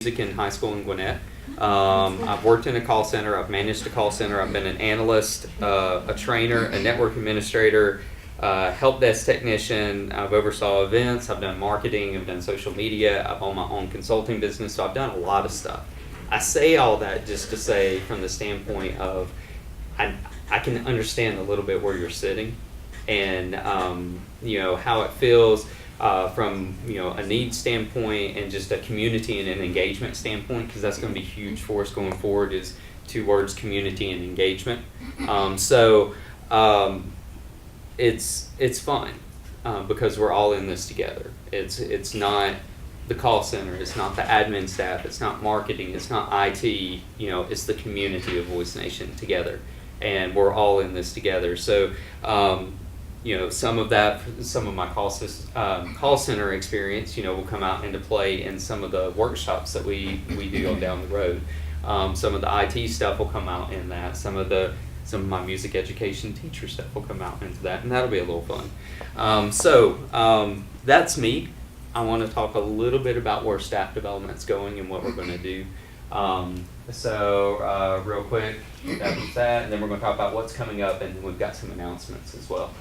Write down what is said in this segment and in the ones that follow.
in high school in Gwinnett. I've worked in a call center. I've managed a call center. I've been an analyst, a trainer, a network administrator, help desk technician. I've oversaw events. I've done marketing. I've done social media. I've owned my own consulting business. So I've done a lot of stuff. I say all that just to say from the standpoint of I can understand a little bit where you're sitting and how it feels from a need standpoint and just a community and an engagement standpoint, because that's going to be huge for us going forward, is two words: community and engagement. It's fun because we're all in this together. It's not the call center, it's not the admin staff, it's not marketing, it's not IT, it's the community of Voice Nation together, and we're all in this together. So some of my call center experience, will come out into play in some of the workshops that we do on down the road. Some of the IT stuff will come out in that. Some of my music education teacher stuff will come out into that, and that'll be a little fun. That's me. I want to talk a little bit about where staff development's going and what we're going to do. Real quick, that was that, and then we're going to talk about what's coming up, and we've got some announcements as well.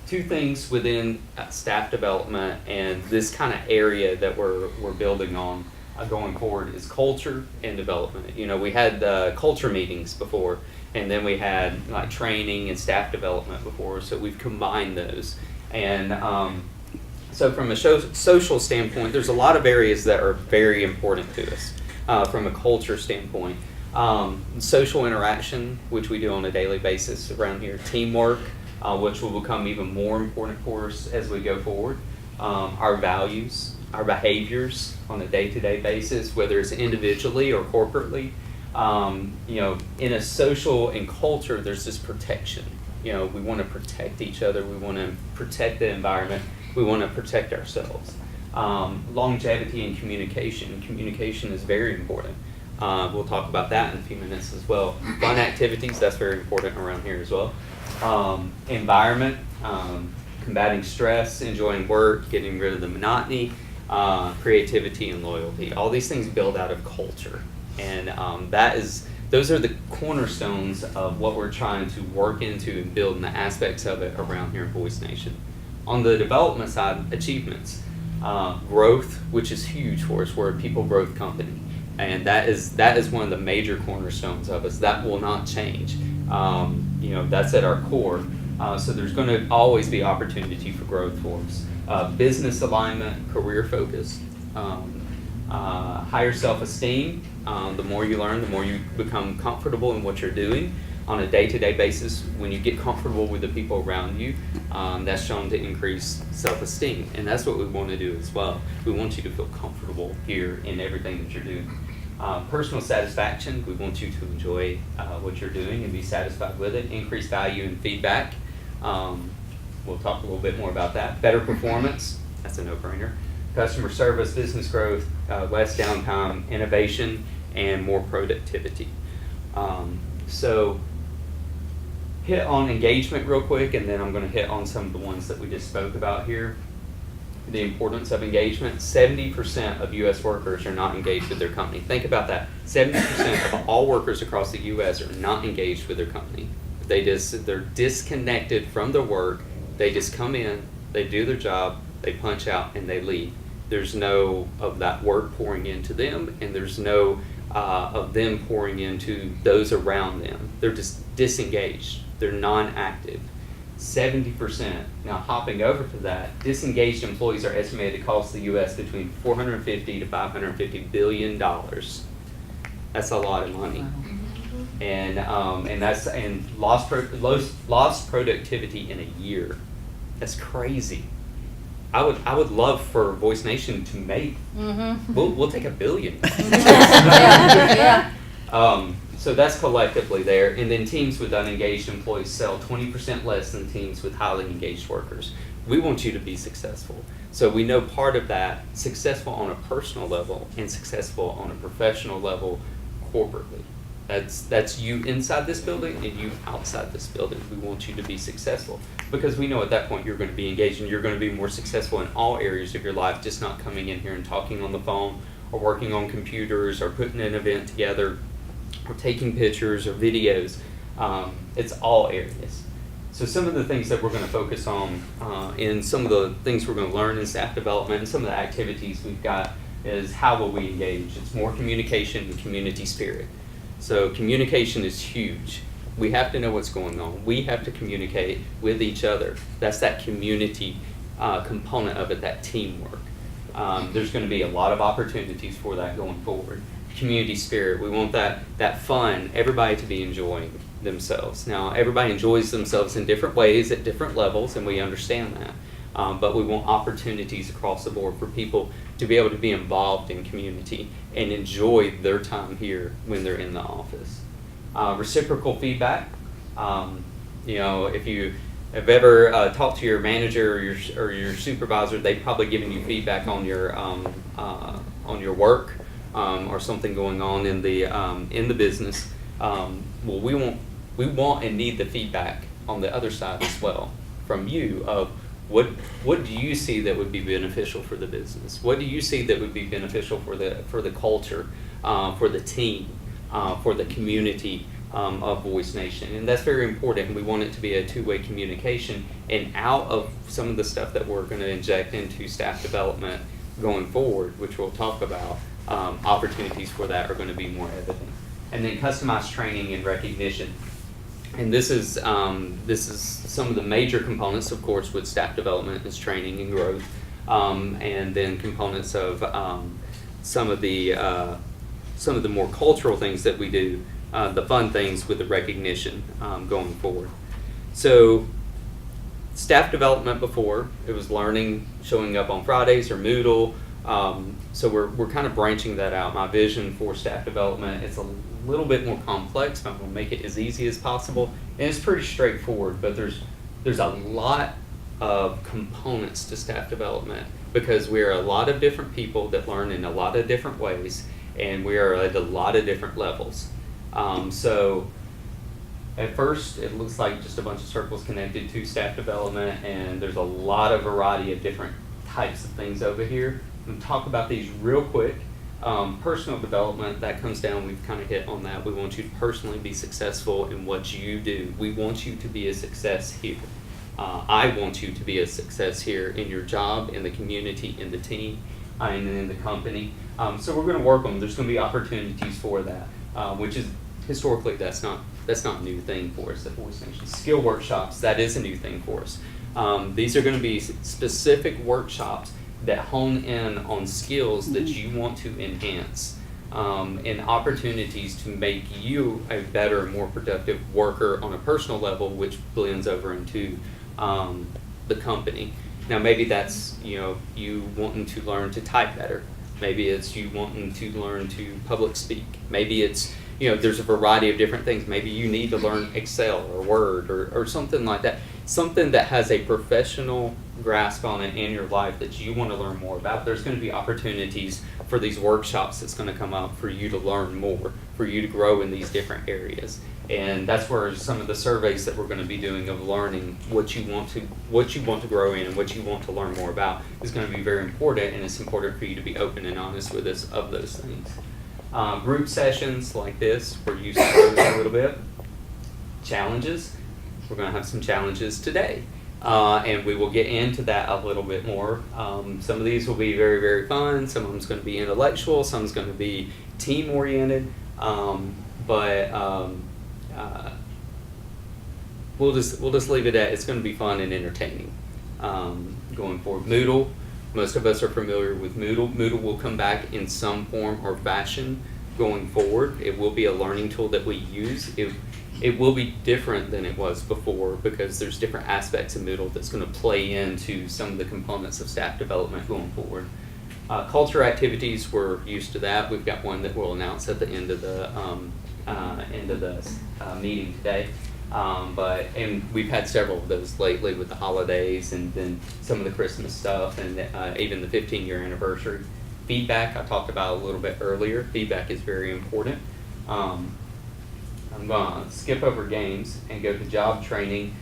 Two things within staff development and this kind of area that we're building on going forward is culture and development. We had culture meetings before, and then we had like training and staff development before, so we've combined those. And so from a social standpoint, there's a lot of areas that are very important to us from a culture standpoint. Social interaction, which we do on a daily basis around here. Teamwork, which will become even more important for us as we go forward. Our values, our behaviors on a day-to-day basis, whether it's individually or corporately. In a social and culture, there's this protection. We want to protect each other. We want to protect the environment. We want to protect ourselves. Longevity and communication. Communication is very important. We'll talk about that in a few minutes as well. Fun activities, that's very important around here as well. Environment, combating stress, enjoying work, getting rid of the monotony, creativity and loyalty. All these things build out of culture. And those are the cornerstones of what we're trying to work into and build in the aspects of it around here in Voice Nation. On the development side, achievements, growth, which is huge for us. We're a people growth company, and that is one of the major cornerstones of us. That will not change. That's at our core. So there's going to always be opportunity for growth for us. Business alignment, career focus, higher self-esteem. The more you learn, the more you become comfortable in what you're doing on a day-to-day basis. When you get comfortable with the people around you, that's shown to increase self-esteem, and that's what we want to do as well. We want you to feel comfortable here in everything that you're doing. Personal satisfaction, we want you to enjoy what you're doing and be satisfied with it. Increased value and feedback, we'll talk a little bit more about that. Better performance, that's a no-brainer. Customer service, business growth, less downtime, innovation, and more productivity. So hit on engagement real quick, and then I'm going to hit on some of the ones that we just spoke about here. The importance of engagement. 70% of U.S. workers are not engaged with their company. Think about that. 70% of all workers across the U.S. are not engaged with their company. They're disconnected from their work. They just come in, they do their job, they punch out, and they leave. There's no of that work pouring into them, and there's no of them pouring into those around them. They're just disengaged. They're non-active. 70%. Now, hopping over to that, disengaged employees are estimated to cost the U.S. between $450 to $550 billion. That's a lot of money. And lost productivity in a year. That's crazy. I would love for Voice Nation to make. We'll take $1 billion. So that's collectively there. And then teams with unengaged employees sell 20% less than teams with highly engaged workers. We want you to be successful. So we know part of that, successful on a personal level and successful on a professional level corporately. That's you inside this building and you outside this building. We want you to be successful because we know at that point you're going to be engaged and you're going to be more successful in all areas of your life, just not coming in here and talking on the phone or working on computers or putting an event together or taking pictures or videos. It's all areas. So some of the things that we're going to focus on and some of the things we're going to learn in staff development and some of the activities we've got is how will we engage. It's more communication and community spirit. So communication is huge. We have to know what's going on. We have to communicate with each other. That's that community component of it, that teamwork. There's going to be a lot of opportunities for that going forward. Community spirit, we want that fun, everybody to be enjoying themselves. Now, everybody enjoys themselves in different ways at different levels, and we understand that. But we want opportunities across the board for people to be able to be involved in community and enjoy their time here when they're in the office. Reciprocal feedback. If you have ever talked to your manager or your supervisor, they've probably given you feedback on your work or something going on in the business. Well, we want and need the feedback on the other side as well from you of what do you see that would be beneficial for the business? What do you see that would be beneficial for the culture, for the team, for the community of Voice Nation? And that's very important. And we want it to be a two-way communication. And out of some of the stuff that we're going to inject into staff development going forward, which we'll talk about, opportunities for that are going to be more evident. And then customized training and recognition. And this is some of the major components, of course, with staff development is training and growth, and then components of some of the more cultural things that we do, the fun things with the recognition going forward. So staff development before, it was learning, showing up on Fridays or Moodle. So we're kind of branching that out. My vision for staff development, it's a little bit more complex, but I'm going to make it as easy as possible. And it's pretty straightforward, but there's a lot of components to staff development because we are a lot of different people that learn in a lot of different ways, and we are at a lot of different levels. So at first, it looks like just a bunch of circles connected to staff development, and there's a lot of variety of different types of things over here. I'm going to talk about these real quick. Personal development, that comes down, we've kind of hit on that. We want you to personally be successful in what you do. We want you to be a success here. I want you to be a success here in your job, in the community, in the team, and in the company. So we're going to work on, there's going to be opportunities for that, which is historically that's not a new thing for us at Voice Nation. Skill workshops, that is a new thing for us. These are going to be specific workshops that hone in on skills that you want to enhance and opportunities to make you a better, more productive worker on a personal level, which blends over into the company. Now, maybe that's you wanting to learn to type better. Maybe it's you wanting to learn to public speak. Maybe it's there's a variety of different things. Maybe you need to learn Excel or Word or something like that. Something that has a professional grasp on it in your life that you want to learn more about. There's going to be opportunities for these workshops that's going to come up for you to learn more, for you to grow in these different areas. And that's where some of the surveys that we're going to be doing of learning what you want to grow in and what you want to learn more about is going to be very important, and it's important for you to be open and honest with us of those things. Group sessions like this, we're used to those a little bit. Challenges, we're going to have some challenges today. And we will get into that a little bit more. Some of these will be very, very fun. Some of them's going to be intellectual. Some's going to be team-oriented. We'll just leave it at it's going to be fun and entertaining going forward. Moodle, most of us are familiar with Moodle. Moodle will come back in some form or fashion going forward. It will be a learning tool that we use. It will be different than it was before because there's different aspects of Moodle that's going to play into some of the components of staff development going forward. Culture activities, we're used to that. We've got one that we'll announce at the end of the meeting today. And we've had several of those lately with the holidays and then some of the Christmas stuff and even the 15-year anniversary. Feedback, I talked about a little bit earlier. Feedback is very important. I'm going to skip over games and go to job training.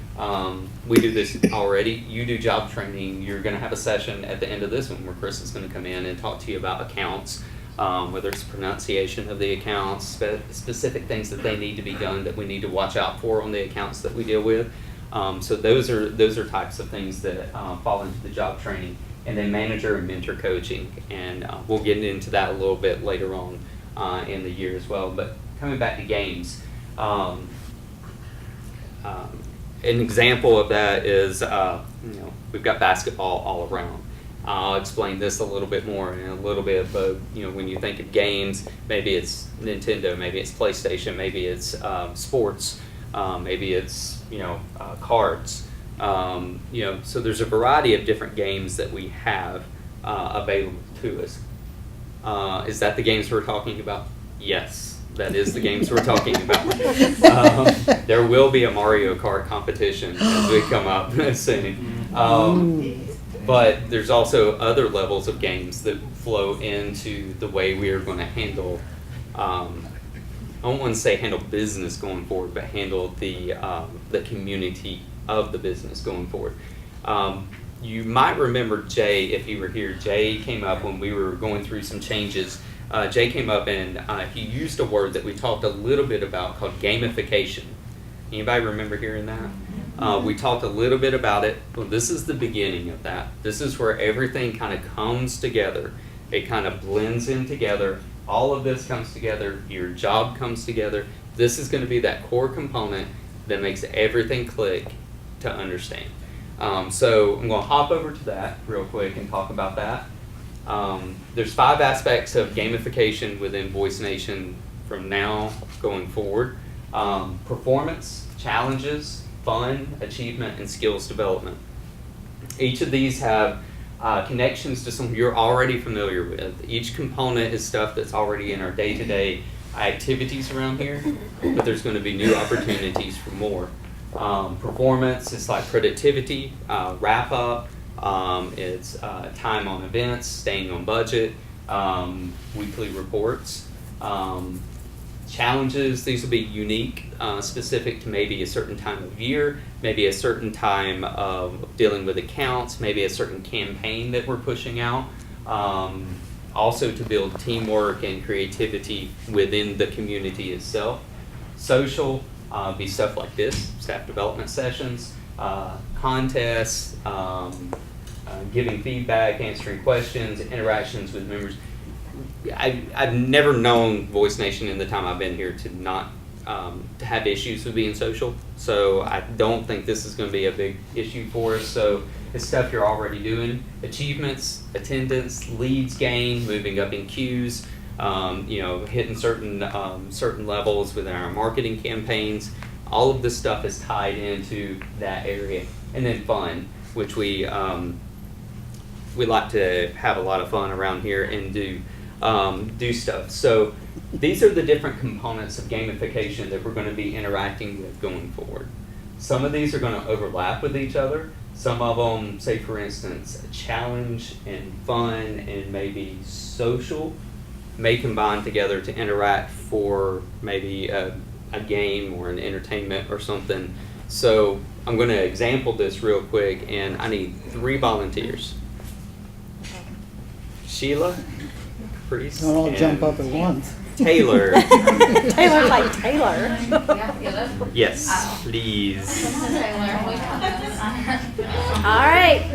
We do this already. You do job training. You're going to have a session at the end of this one where Chris is going to come in and talk to you about accounts whether it's pronunciation of the accounts, specific things that they need to be done that we need to watch out for on the accounts that we deal with. So those are types of things that fall into the job training. And then manager and mentor coaching, and we'll get into that a little bit later on in the year as well. But coming back to games, an example of that is we've got basketball all around. I'll explain this a little bit more in a little bit, but when you think of games, maybe it's Nintendo, maybe it's PlayStation, maybe it's sports, maybe it's cards. So there's a variety of different games that we have available to us. Is that the games we're talking about? Yes, that is the games we're talking about. There will be a Mario Kart competition as we come up soon. But there's also other levels of games that flow into the way we are going to handle, I don't want to say handle business going forward, but handle the community of the business going forward. You might remember Jay, if you were here. Jay came up when we were going through some changes. Jay came up and he used a word that we talked a little bit about called gamification. Anybody remember hearing that? We talked a little bit about it. Well, this is the beginning of that. This is where everything kind of comes together. It kind of blends in together. All of this comes together. Your job comes together. This is going to be that core component that makes everything click to understand. So I'm going to hop over to that real quick and talk about that. There's 5 aspects of gamification within Voice Nation from now going forward. Performance, challenges, fun, achievement, and skills development. Each of these have connections to something you're already familiar with. Each component is stuff that's already in our day-to-day activities around here, but there's going to be new opportunities for more. Performance is like productivity, wrap up, it's time on events, staying on budget, weekly reports. Challenges, these will be unique, specific to maybe a certain time of year, maybe a certain time of dealing with accounts, maybe a certain campaign that we're pushing out. Also to build teamwork and creativity within the community itself. Social, be stuff like this, staff development sessions, contests, giving feedback, answering questions, interactions with members. I've never known Voice Nation in the time I've been here to not to have issues with being social, so I don't think this is going to be a big issue for us. So it's stuff you're already doing. Achievements, attendance, leads gained, moving up in queues, hitting certain levels within our marketing campaigns. All of this stuff is tied into that area. And then fun, which we like to have a lot of fun around here and do stuff. So these are the different components of gamification that we're going to be interacting with going forward. Some of these are going to overlap with each other. Some of them, say for instance, challenge and fun and maybe social may combine together to interact for maybe a game or an entertainment or something. So I'm going to example this real quick, and I need 3 volunteers. Sheila, Caprice, Don't all and jump up at once. Taylor. Taylor like Taylor. Yes, please. All right.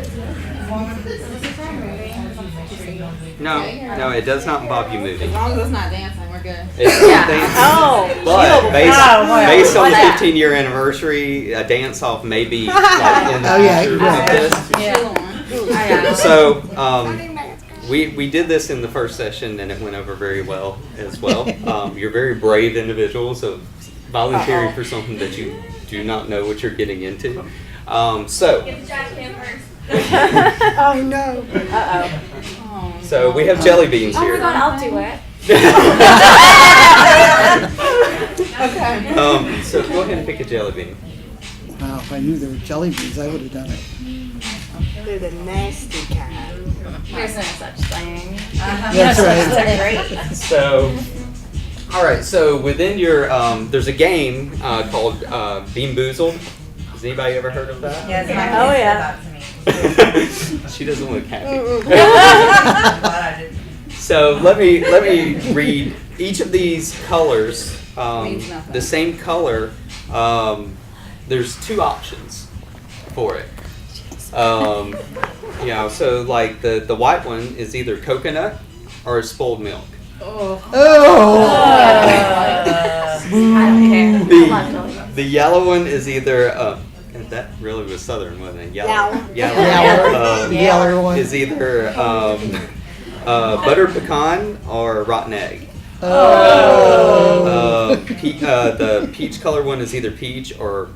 No, it does not involve you moving. As long as it's not dancing, we're good. It's not dancing. Oh. But well, based on the that? 15-year anniversary, a dance-off may be like in the Oh, yeah, future you're of right. this. So we did this in the first session, and it went over very well as well. You're very brave individuals of volunteering for something that you do not know what you're getting into. So Get the jack can first. Oh no. Uh-oh. so we have jelly beans Oh my here. God, I'll do it. Okay. So go ahead and pick a jelly bean. Wow, if I knew there were jelly beans, I would have done it. They're the nasty kind. There's no such thing. That's right. Great. So, all right. So within your, there's a game called Bean Boozled. Has anybody ever heard of that? Yes, my Oh, kids yeah. said that to me. She doesn't look happy. I'm glad I didn't. So let me read each of these colors. Means nothing. The same color. There's two options for it. So like the white one is either coconut or spoiled milk. Oh. I don't care. I love jelly beans. The yellow one is either and that really was southern, wasn't it? Yellow. Yaller. Yaller one. Is either butter pecan or rotten egg. Oh. The peach color one is either peach or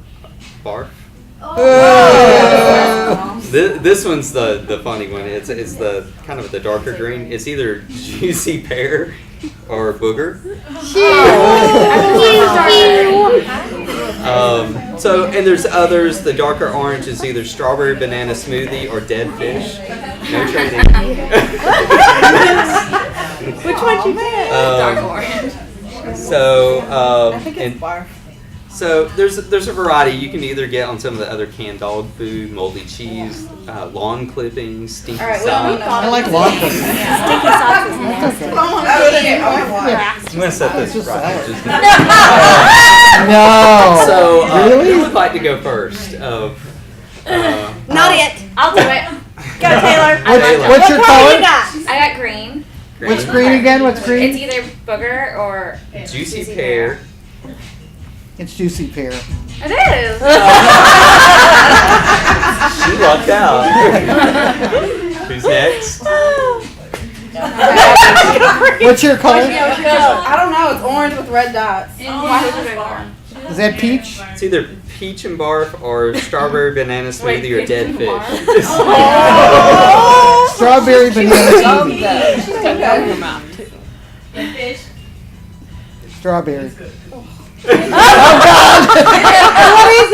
barf. Oh. This one's the funny one. It's the kind of the darker green. It's either juicy pear or booger. And there's others. The darker orange is either strawberry banana smoothie or dead fish. No trading. Which one you get? Dark orange. I think it's barf. So there's a variety you can either get on some of the other canned dog food, moldy cheese, lawn clippings, stinky All right, well, we socks. I like lawn cookies. Sticky socks is nasty. I'm gonna set this Just right. salad. Just No. So Really? who would like to go first? Not it. I'll do it. Go, Taylor. What's your What color? you got? I got green. What's green again? What's It's green? either booger or Juicy pear. It's juicy pear. It is. She lucked out. Who's next? What's your color? I don't know. It's orange with red dots. Is that peach? It's either peach and barf or strawberry banana smoothie or dead fish. Strawberry banana smoothie. Strawberry. What is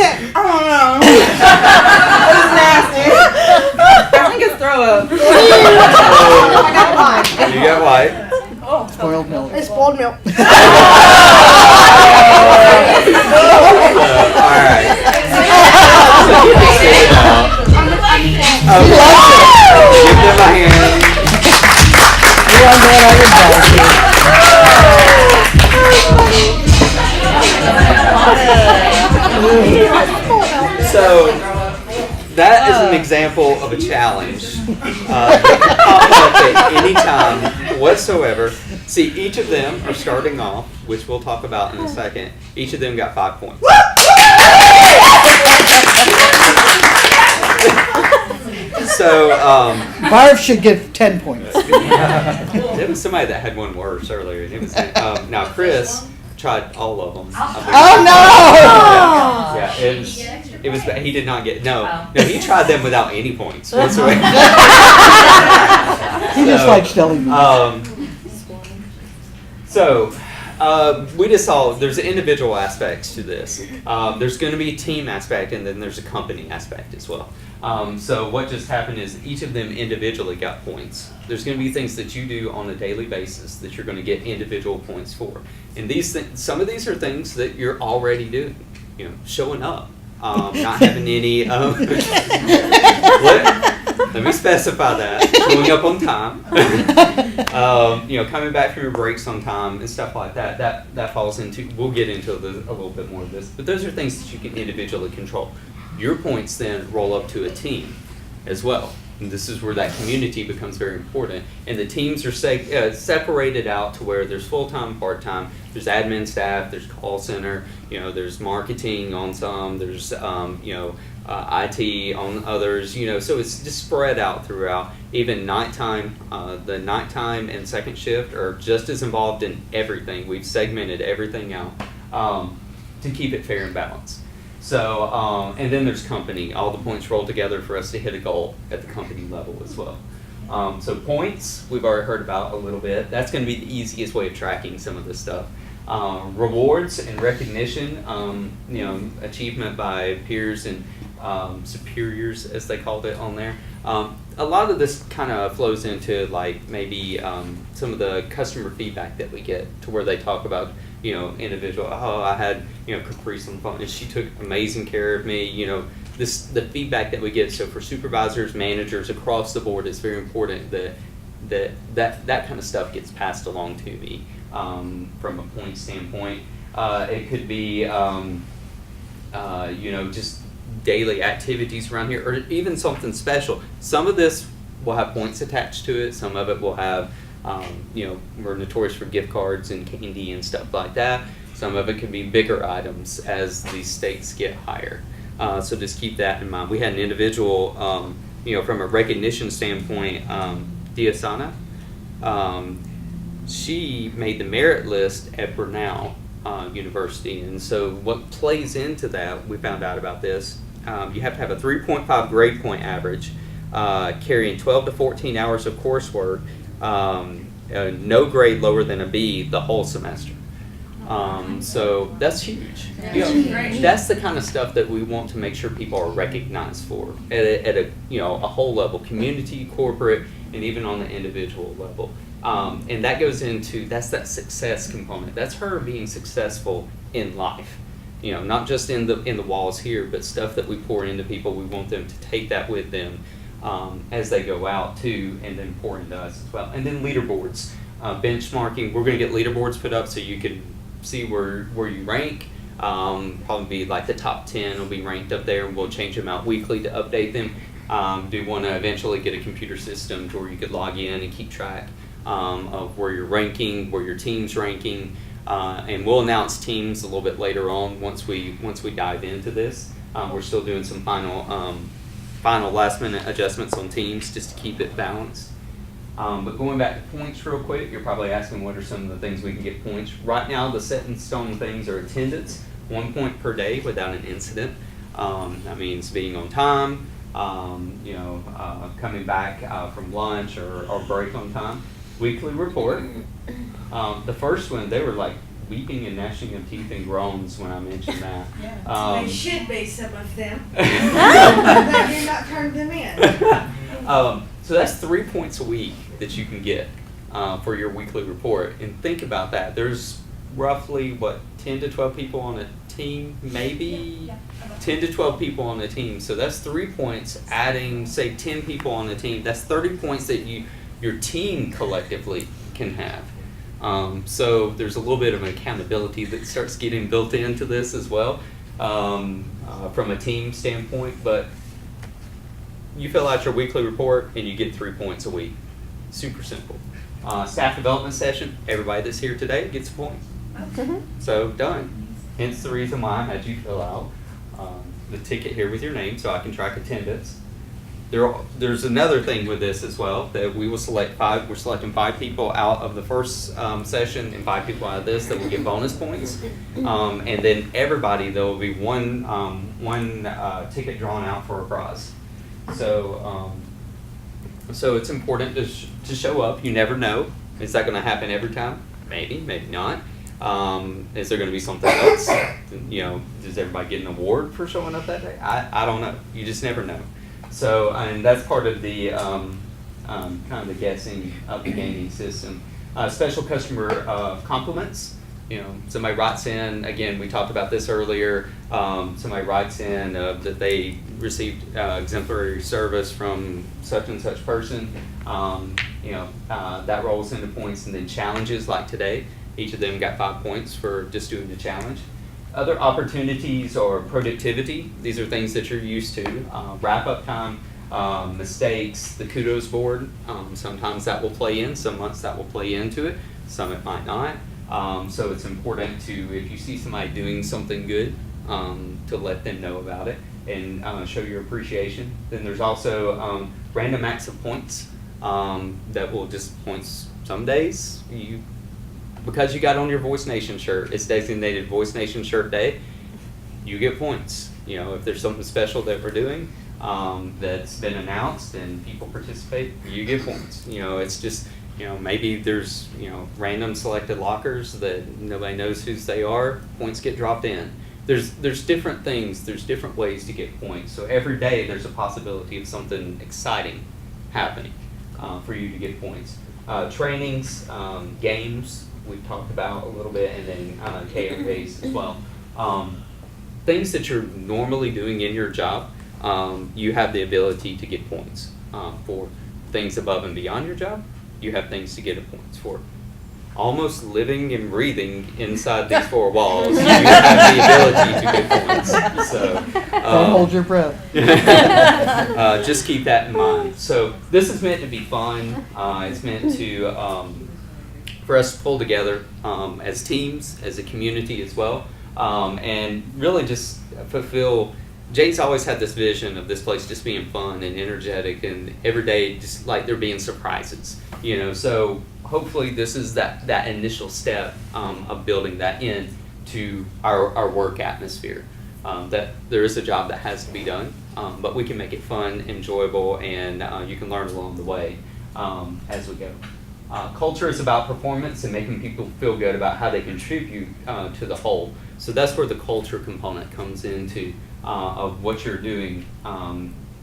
it? I don't know. It's nasty. I think it's throw up. I got one. You got white. Spoiled milk. It's spoiled milk. Alright. Give them a hand. You're on that iron So that is an example of a challenge. That can pop up at any time whatsoever. See, each of them are starting off, which we'll talk about in a second. Each of them got 5 points. So, Barf should get 10 points. there was somebody that had one worse earlier. It was now Chris tried all of them. Oh no! Yeah, it was. He did not get no. He tried them without any points whatsoever. He just likes jelly beans. We just saw there's individual aspects to this. There's going to be a team aspect, and then there's a company aspect as well. So what just happened is each of them individually got points. There's going to be things that you do on a daily basis that you're going to get individual points for. And some of these are things that you're already doing. You know, showing up, not having any. Let me specify that. Showing up on time. Coming back from your breaks on time and stuff like that. That falls into. We'll get into a little bit more of this, but those are things that you can individually control. Your points then roll up to a team as well. And this is where that community becomes very important. And the teams are separated out to where there's full-time, part-time, there's admin staff, there's call center, there's marketing on some, there's, IT on others, so it's just spread out throughout. Even nighttime, the nighttime and second shift are just as involved in everything. We've segmented everything out to keep it fair and balanced. So, and then there's company. All the points roll together for us to hit a goal at the company level as well. So points, we've already heard about a little bit. That's going to be the easiest way of tracking some of this stuff. Rewards and recognition, achievement by peers and superiors, as they called it on there. A lot of this kind of flows into like maybe some of the customer feedback that we get to where they talk about individual. Oh, I had Caprice on the phone and she took amazing care of me. The feedback that we get. So for supervisors, managers across the board, it's very important that that kind of stuff gets passed along to me from a point standpoint. It could be just daily activities around here, or even something special. Some of this will have points attached to it. Some of it will have, we're notorious for gift cards and candy and stuff like that. Some of it can be bigger items as the stakes get higher. So just keep that in mind. We had an individual, from a recognition standpoint, Diasana. She made the merit list at Brenau University, and so what plays into that, we found out about this, you have to have a 3.5 grade point average, carrying 12 to 14 hours of coursework, no grade lower than a B the whole semester. So that's huge. That's the kind of stuff that we want to make sure people are recognized for at a whole level, community, corporate, and even on the individual level. And that goes into, that's that success component. That's her being successful in life. Not just in the walls here, but stuff that we pour into people. We want them to take that with them as they go out too, and then pour into us as well. And then leaderboards, benchmarking. We're going to get leaderboards put up so you can see where you rank. Probably be like the top 10 will be ranked up there, and we'll change them out weekly to update them. Do want to eventually get a computer system to where you could log in and keep track of where you're ranking, where your team's ranking, and we'll announce teams a little bit later on once we dive into this. We're still doing some final last minute adjustments on teams just to keep it balanced. But going back to points real quick, you're probably asking what are some of the things we can get points. Right now, the set in stone things are attendance, 1 point per day without an incident. That means being on time, coming back from lunch or break on time. Weekly report. The first one, they were like weeping and gnashing of teeth and groans when I mentioned that. They should be, some of them. But you're not turning them in. So that's 3 points a week that you can get for your weekly report. And think about that. There's roughly, 10 to 12 people on a team? Maybe 10 to 12 people on a team. So that's 3 points. Adding, say, 10 people on a team, that's 30 points that your team collectively can have. So there's a little bit of an accountability that starts getting built into this as well from a team standpoint. But you fill out your weekly report and you get 3 points a week. Super simple. Staff development session, everybody that's here today gets a point. So done. Hence the reason why I had you fill out the ticket here with your name so I can track attendance. There's another thing with this as well, that we will select we're selecting 5 people out of the first session and 5 people out of this that will get bonus points. And then everybody, there will be one ticket drawn out for a prize. So it's important to show up. You never know. Is that going to happen every time? Maybe, maybe not. Is there going to be something else? Does everybody get an award for showing up that day? I don't know. You just never know. So, and that's part of the kind of the guessing of the gaming system. Special customer compliments. Somebody writes in, again, we talked about this earlier, somebody writes in that they received exemplary service from such and such person. That rolls into points. And then challenges like today, each of them got 5 points for just doing the challenge. Other opportunities or productivity, these are things that you're used to. Wrap-up time, mistakes, the kudos board, sometimes that will play in, some months that will play into it, some it might not. So it's important to, if you see somebody doing something good, to let them know about it and show your appreciation. Then there's also random acts of points that will just points some days. Because you got on your Voice Nation shirt, it's designated Voice Nation Shirt Day, you get points. If there's something special that we're doing that's been announced and people participate, you get points. It's just, maybe there's, random selected lockers that nobody knows whose they are, points get dropped in. There's different things, there's different ways to get points. So every day there's a possibility of something exciting happening for you to get points. Trainings, games, we've talked about a little bit, and then KFAs as well. Things that you're normally doing in your job, you have the ability to get points for things above and beyond your job. you have things to get points for. Almost living and breathing inside these four walls, you have the ability to get points. So, Don't hold your breath. just keep that in mind. So this is meant to be fun. It's meant to for us to pull together as teams, as a community as well, and really just fulfill. Jay's always had this vision of this place just being fun and energetic, and every day just like there being surprises. So hopefully this is that initial step of building that into our work atmosphere. That there is a job that has to be done, but we can make it fun, enjoyable, and you can learn along the way as we go. Culture is about performance and making people feel good about how they contribute to the whole. So that's where the culture component comes into of what you're doing,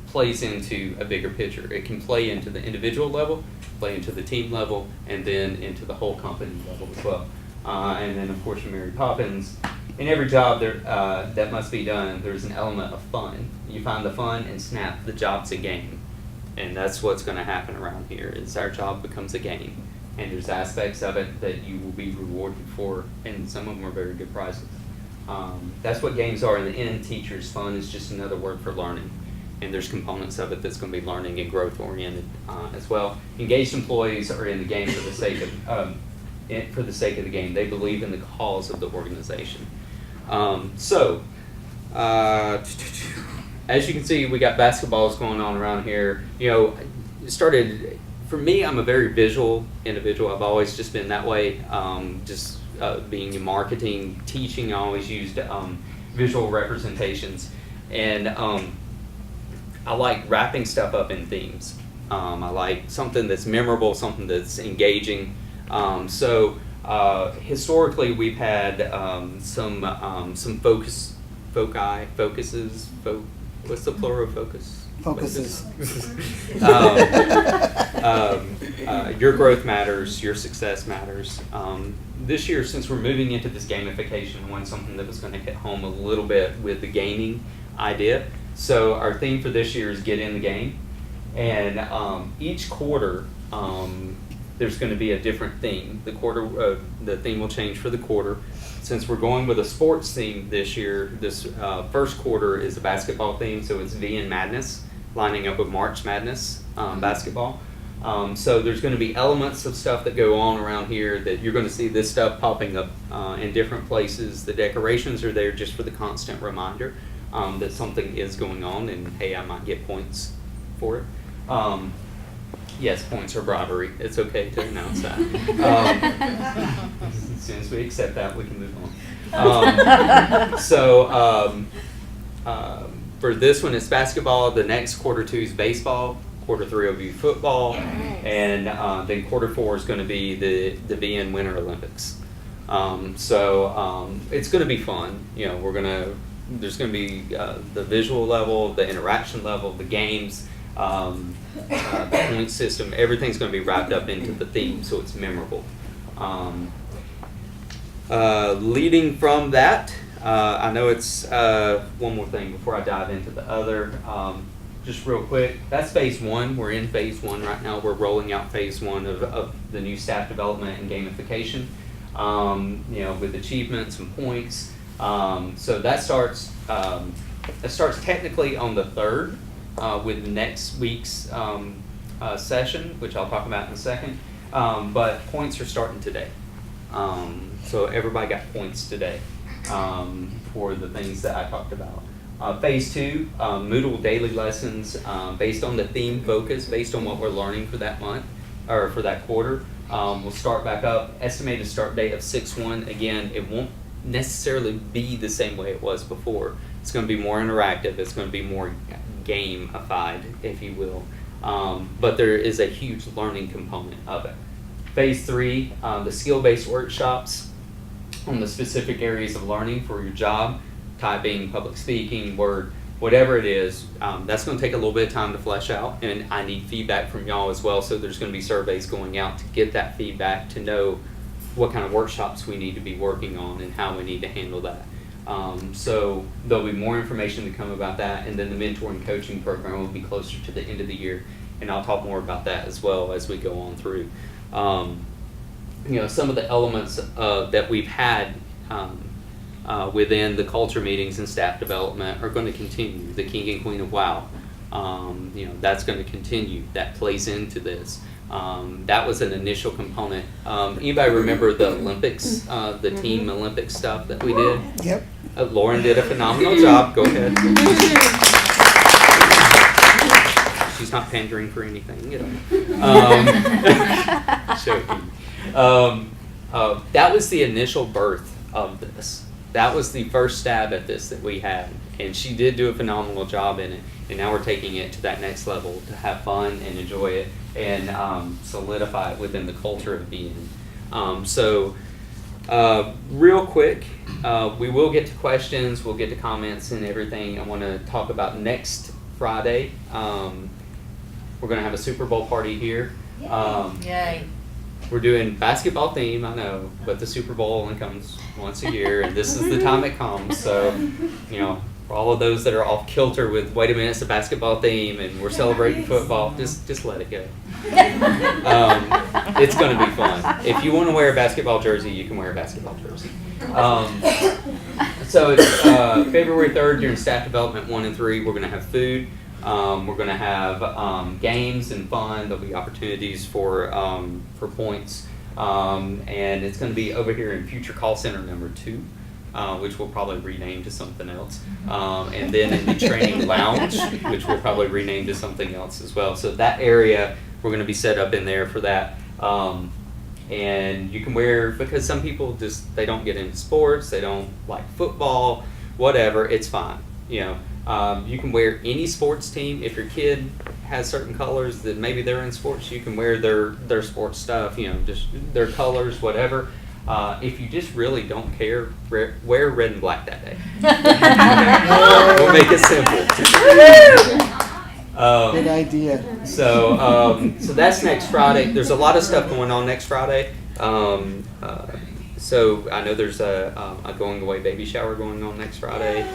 plays into a bigger picture. It can play into the individual level, play into the team level, and then into the whole company level as well. And then, of course, your Mary Poppins. In every job there, that must be done, there's an element of fun. You find the fun and snap, the job's a game. And that's what's going to happen around here, is our job becomes a game. And there's aspects of it that you will be rewarded for, and some of them are very good prizes. That's what games are in the end. Teachers, fun is just another word for learning. And there's components of it that's going to be learning and growth oriented as well. Engaged employees are in the game for the sake of the game. They believe in the cause of the organization. As you can see, we got basketballs going on around here. It started, for me, I'm a very visual individual. I've always just been that way. Being in marketing, teaching, I always used visual representations. And I like wrapping stuff up in themes. I like something that's memorable, something that's engaging. Historically, we've had some focuses. What's the plural of focus? Focuses. Your growth matters. Your success matters. This year, since we're moving into this gamification, I wanted something that was going to hit home a little bit with the gaming idea. So our theme for this year is get in the game, and each quarter there's going to be a different theme. The theme will change for the quarter. Since we're going with a sports theme this year, this first quarter is a basketball theme, so it's VN Madness, lining up with March Madness basketball. So there's going to be elements of stuff that go on around here that you're going to see this stuff popping up in different places. The decorations are there just for the constant reminder that something is going on, and hey, I might get points for it. Yes, points are bribery. It's okay to announce that. As soon as we accept that, we can move on. For this one, it's basketball. The next quarter 2 is baseball. Quarter 3 will be football. And then quarter 4 is going to be the VN Winter Olympics. It's going to be fun. There's going to be the visual level, the interaction level, the games, the point system. Everything's going to be wrapped up into the theme, so it's memorable. Leading from that, I know it's one more thing before I dive into the other. Just real quick, that's phase 1. We're in phase 1 right now. We're rolling out phase 1 of the new staff development and gamification, with achievements and points. So that starts technically on the 3rd with next week's session, which I'll talk about in a second. But points are starting today. So everybody got points today for the things that I talked about. Phase 2, Moodle daily lessons based on the theme focus, based on what we're learning for that month or for that quarter. We'll start back up. Estimated start date of 6/1. Again, it won't necessarily be the same way it was before. It's going to be more interactive. It's going to be more gamified, if you will. But there is a huge learning component of it. Phase 3, the skill-based workshops on the specific areas of learning for your job, typing, public speaking, Word, whatever it is. That's going to take a little bit of time to flesh out, and I need feedback from y'all as well, so there's going to be surveys going out to get that feedback, to know what kind of workshops we need to be working on and how we need to handle that. So there'll be more information to come about that, and then the mentoring coaching program will be closer to the end of the year. and I'll talk more about that as well as we go on through. Some of the elements that we've had within the culture meetings and staff development are going to continue. The King and Queen of WOW, that's going to continue. That plays into this. That was an initial component. Anybody remember the Olympics, the team Olympics stuff that we did? Yep. Lauren did a phenomenal job. Go ahead. She's not pandering for anything, Joking. That was the initial birth of this. That was the first stab at this that we had, and she did do a phenomenal job in it. And now we're taking it to that next level to have fun and enjoy it and solidify it within the culture of being. Real quick, we will get to questions, we'll get to comments and everything. I want to talk about next Friday. We're going to have a Super Bowl party here. Yay. We're doing basketball theme, I know, but the Super Bowl only comes once a year, and this is the time it comes. So, for all of those that are off kilter with, wait a minute, it's a basketball theme, and we're celebrating football, just let it go. It's going to be fun. If you want to wear a basketball jersey, you can wear a basketball jersey. So it's February 3rd during staff development 1 and 3. We're going to have food. We're going to have games and fun. There'll be opportunities for points. And it's going to be over here in Future Call Center number 2. Which we'll probably rename to something else. And then in the training lounge, which we'll probably rename to something else as well. So that area, we're going to be set up in there for that. And you can wear, because some people they don't get into sports, they don't like football, whatever, it's fine. You can wear any sports team. If your kid has certain colors that maybe they're in sports, you can wear their sports stuff, just their colors, whatever. If you just really don't care, wear red and black that day. We'll make it simple. Good idea. So that's next Friday. There's a lot of stuff going on next Friday. So I know there's a going away baby shower going on next Friday.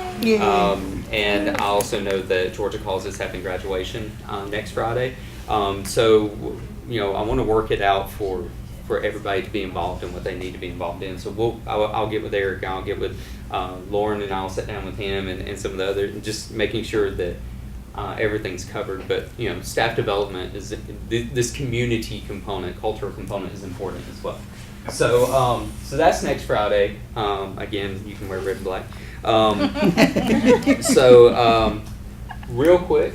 And I also know that Georgia Calls is having graduation next Friday. So I want to work it out for everybody to be involved in what they need to be involved in. So I'll get with Eric, I'll get with Lauren, and I'll sit down with him and some of the other, just making sure that everything's covered. But staff development is this community component, cultural component is important as well. So that's next Friday. Again, you can wear red and black. Real quick,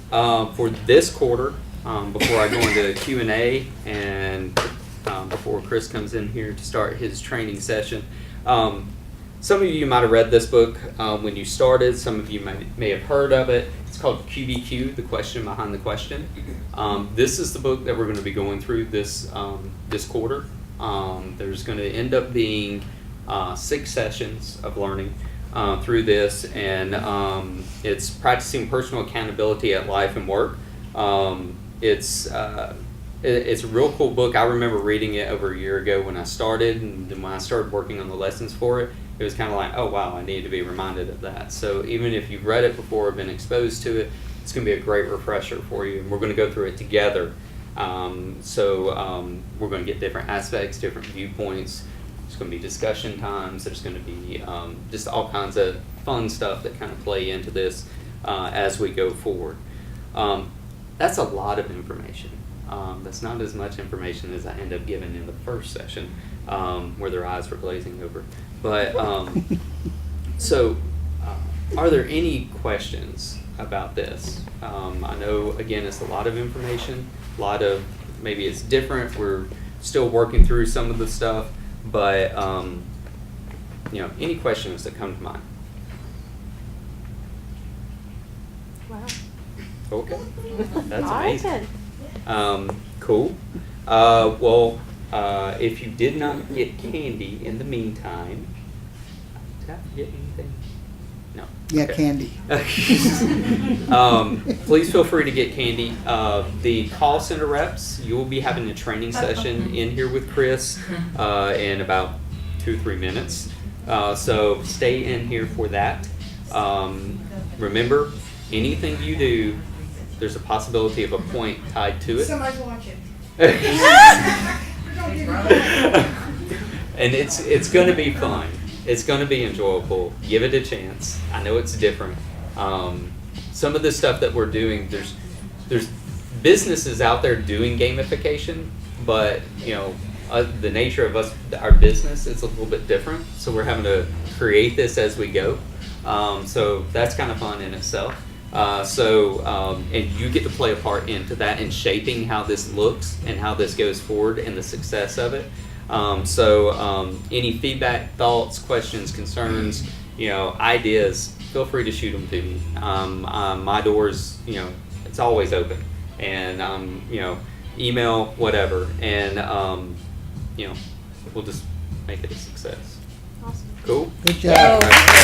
for this quarter, before I go into Q&A and before Chris comes in here to start his training session. Some of you might have read this book when you started. Some of you may have heard of it. It's called QBQ, The Question Behind the Question. This is the book that we're going to be going through this quarter. There's going to end up being 6 sessions of learning through this, and it's practicing personal accountability at life and work. It's a real cool book. I remember reading it over a year ago when I started, and then when I started working on the lessons for it, it was kind of like, oh wow, I need to be reminded of that. So even if you've read it before or been exposed to it, it's going to be a great refresher for you, and we're going to go through it together. We're going to get different aspects, different viewpoints. There's going to be discussion times. There's going to be just all kinds of fun stuff that kind of play into this as we go forward. That's a lot of information. That's not as much information as I end up giving in the first session, where their eyes were glazing over. But are there any questions about this? I know, again, it's a lot of information, maybe it's different. We're still working through some of the stuff, but any questions that come to mind? Wow. Okay, that's amazing. Awesome. Cool. If you did not get candy in the meantime, did I forget anything? No. Yeah, Okay. candy. Please feel free to get candy. The call center reps, you will be having a training session in here with Chris in about 2-3 minutes. So stay in here for that. Remember, anything you do, there's a possibility of a point tied to it. Somebody's watching. And it's going to be fun. It's going to be enjoyable. Give it a chance. I know it's different. Some of the stuff that we're doing, there's businesses out there doing gamification, but the nature of our business is a little bit different. So we're having to create this as we go. So that's kind of fun in itself. And you get to play a part into that in shaping how this looks and how this goes forward and the success of it. Any feedback, thoughts, questions, concerns, ideas, feel free to shoot them to me. My door's, it's always open, and email, whatever, and we'll just make it a success. Awesome. Cool. Good job. All right.